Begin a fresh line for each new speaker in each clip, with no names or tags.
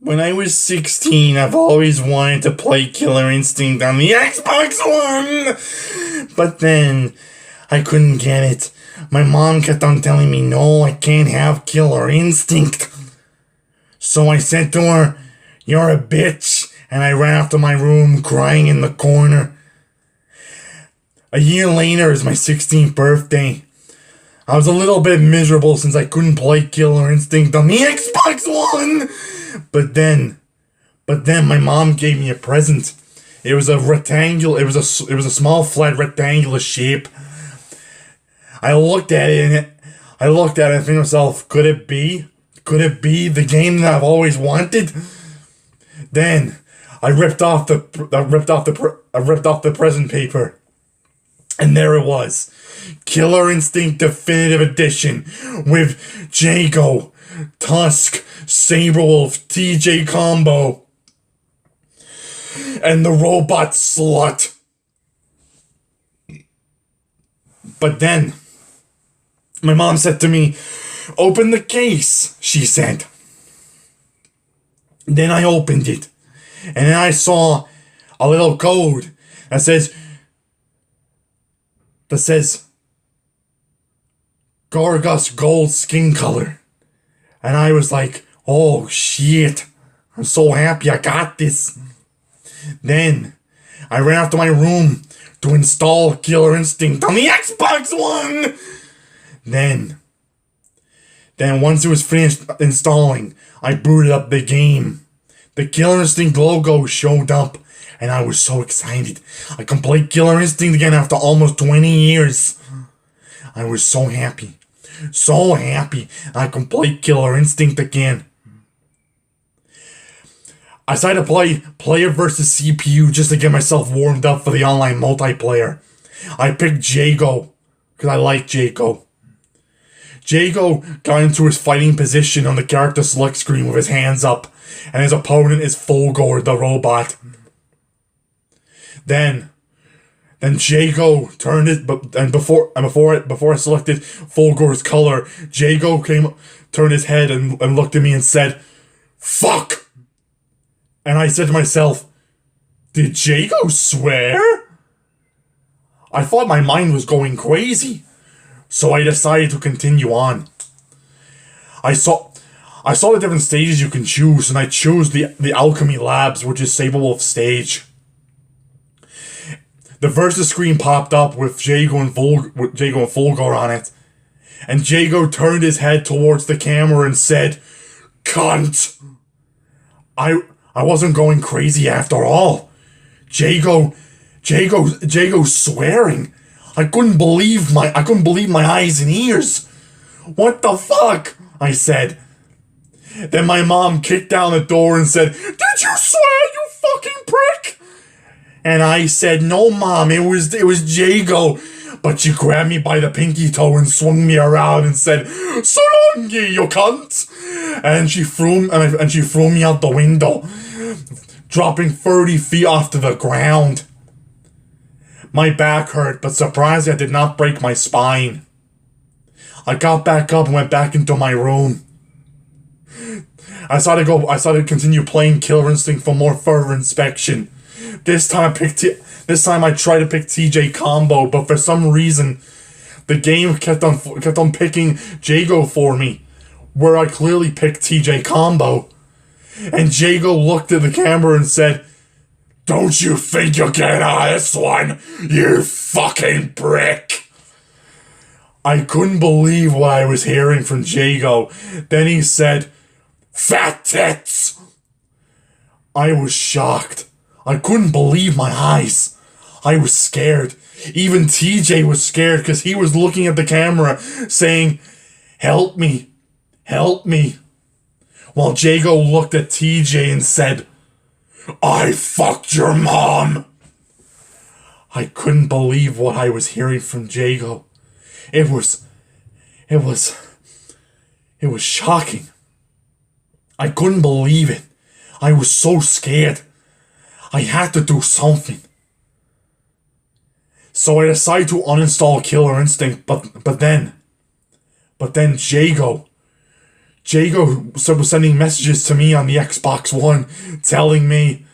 When I was 16, I've always wanted to play Killer Instinct on the Xbox One! But then, I couldn't get it. My mom kept on telling me, no, I can't have Killer Instinct. So I said to her, you're a bitch, and I ran off to my room crying in the corner. A year later is my 16th birthday. I was a little bit miserable since I couldn't play Killer Instinct on the Xbox One! But then my mom gave me a present. It was a rectangular, it was a small flat rectangular shape. I looked at it and I think to myself, could it be the game that I've always wanted? Then I ripped off the present paper. And there it was. Killer Instinct Definitive Edition with Jago, Tusk, Saberwolf, TJ Combo, and the robot slut. But then, my mom said to me, open the case, she said. Then I opened it, and then I saw a little code that says Gorgus Gold Skin Color. And I was like, oh shit, I'm so happy I got this. Then I ran off to my room to install Killer Instinct on the Xbox One. Then once it was finished installing, I booted up the game. The Killer Instinct logo showed up, and I was so excited. I can play Killer Instinct again after almost 20 years. I was so happy. So happy I can play Killer Instinct again. I decided to play player versus CPU just to get myself warmed up for the online multiplayer. I picked Jago, because I like Jago. Jago got into his fighting position on the character select screen with his hands up, and his opponent is Fulgor the robot. Then Jago turned it, before I selected Fulgor's color, Jago turned his head and looked at me and said, "Fuck!" And I said to myself, did Jago swear? I thought my mind was going crazy, so I decided to continue on. I saw the different stages you can choose, and I chose the Alchemy Labs, which is Saberwolf stage. The versus screen popped up with Jago and Fulgor on it, and Jago turned his head towards the camera and said, "Cunt!" I wasn't going crazy after all. Jago swearing. I couldn't believe my eyes and ears. What the fuck? I said. Then my mom kicked down the door and said, "Did you swear, you fucking prick?" And I said, "No, Mom, it was Jago." But she grabbed me by the pinky toe and swung me around and said, "So long, you cunt!" And she threw me out the window, dropping 30 feet off to the ground. My back hurt, but surprisingly I did not break my spine. I got back up and went back into my room. I decided to continue playing Killer Instinct for more further inspection. This time I tried to pick TJ Combo, but for some reason, the game kept on picking Jago for me, where I clearly picked TJ Combo. And Jago looked at the camera and said, "Don't you think you're getting out of this one, you fucking prick?" I couldn't believe what I was hearing from Jago. Then he said, "Fat tits!" I was shocked. I couldn't believe my eyes. I was scared. Even TJ was scared because he was looking at the camera saying, "Help me, help me." While Jago looked at TJ and said, "I fucked your mom." I couldn't believe what I was hearing from Jago. It was shocking. I couldn't believe it. I was so scared. I had to do something. So I decided to uninstall Killer Instinct, but then Jago was sending messages to me on the Xbox One telling me,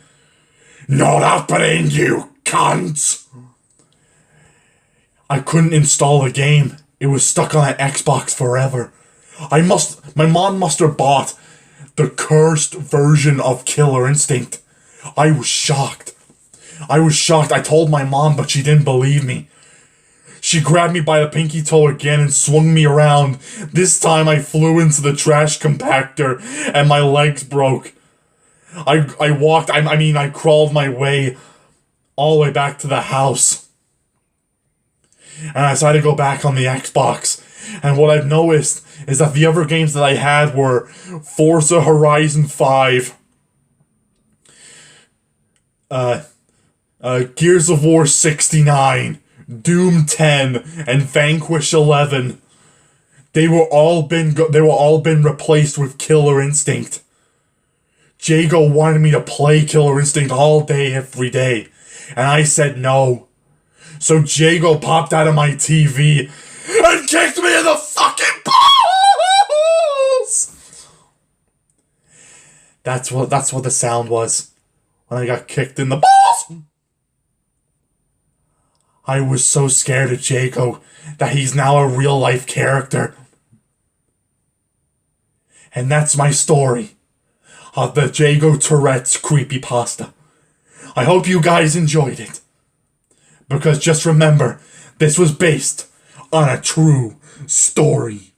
"Not happening, you cunt!" I couldn't install the game. It was stuck on that Xbox forever. My mom must have bought the cursed version of Killer Instinct. I was shocked. I told my mom, but she didn't believe me. She grabbed me by the pinky toe again and swung me around. This time I flew into the trash compactor and my legs broke. I crawled my way all the way back to the house. And I decided to go back on the Xbox. And what I've noticed is that the other games that I had were Forza Horizon 5, Gears of War 69, Doom 10, and Vanquish 11. They were all been replaced with Killer Instinct. Jago wanted me to play Killer Instinct all day, every day, and I said no. So Jago popped out of my TV and kicked me in the fucking balls! That's what the sound was when I got kicked in the balls! I was so scared of Jago that he's now a real life character. And that's my story of the Jago Tourettes Creepypasta. I hope you guys enjoyed it. Because just remember, this was based on a true story.